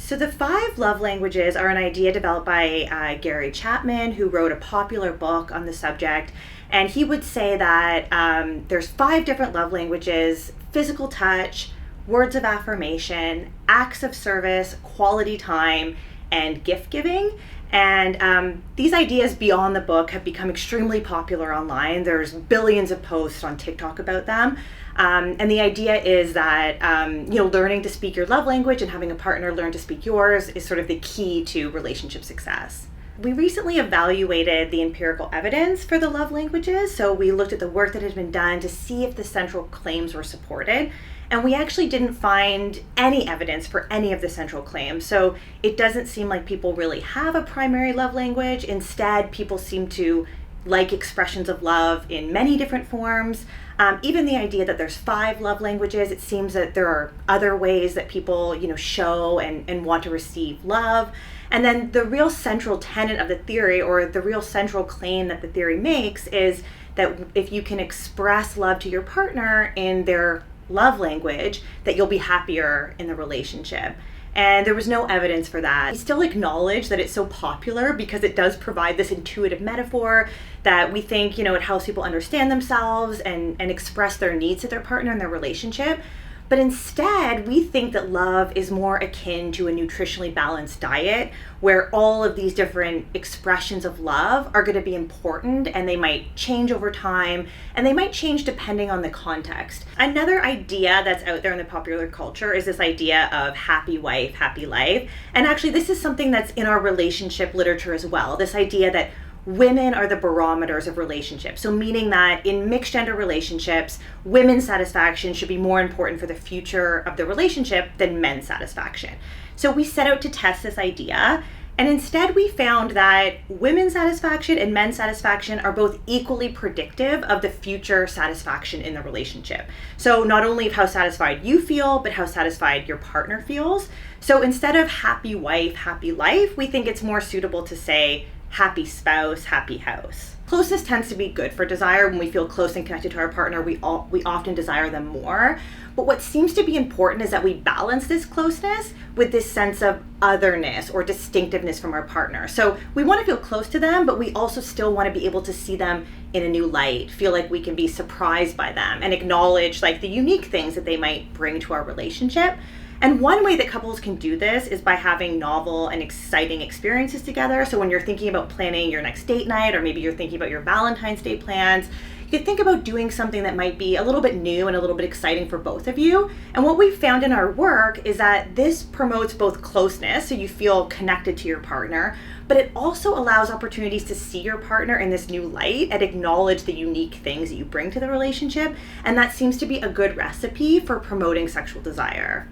So the 5 love languages are an idea developed by Gary Chapman, who wrote a popular book on the subject. And he would say that there's 5 different love languages: physical touch, words of affirmation, acts of service, quality time, and gift giving. And these ideas beyond the book have become extremely popular online. There's billions of posts on TikTok about them. And the idea is that, learning to speak your love language and having a partner learn to speak yours is sort of the key to relationship success. We recently evaluated the empirical evidence for the love languages. So we looked at the work that had been done to see if the central claims were supported. And we actually didn't find any evidence for any of the central claims. So it doesn't seem like people really have a primary love language. Instead, people seem to like expressions of love in many different forms. Even the idea that there's 5 love languages, it seems that there are other ways that people, show and want to receive love. And then the real central tenet of the theory, or the real central claim that the theory makes, is that if you can express love to your partner in their love language, that you'll be happier in the relationship. And there was no evidence for that. We still acknowledge that it's so popular because it does provide this intuitive metaphor that we think, it helps people understand themselves and express their needs to their partner in their relationship. But instead, we think that love is more akin to a nutritionally balanced diet, where all of these different expressions of love are going to be important, and they might change over time, and they might change depending on the context. Another idea that's out there in the popular culture is this idea of happy wife, happy life. And actually, this is something that's in our relationship literature as well. This idea that women are the barometers of relationships. So meaning that in mixed gender relationships, women's satisfaction should be more important for the future of the relationship than men's satisfaction. So we set out to test this idea, and instead we found that women's satisfaction and men's satisfaction are both equally predictive of the future satisfaction in the relationship. So not only of how satisfied you feel, but how satisfied your partner feels. So instead of happy wife, happy life, we think it's more suitable to say happy spouse, happy house. Closeness tends to be good for desire. When we feel close and connected to our partner, we often desire them more. But what seems to be important is that we balance this closeness with this sense of otherness or distinctiveness from our partner. So we want to feel close to them, but we also still want to be able to see them in a new light, feel like we can be surprised by them, and acknowledge the unique things that they might bring to our relationship. And one way that couples can do this is by having novel and exciting experiences together. So when you're thinking about planning your next date night, or maybe you're thinking about your Valentine's Day plans, you could think about doing something that might be a little bit new and a little bit exciting for both of you. And what we've found in our work is that this promotes both closeness, so you feel connected to your partner, but it also allows opportunities to see your partner in this new light and acknowledge the unique things that you bring to the relationship. And that seems to be a good recipe for promoting sexual desire.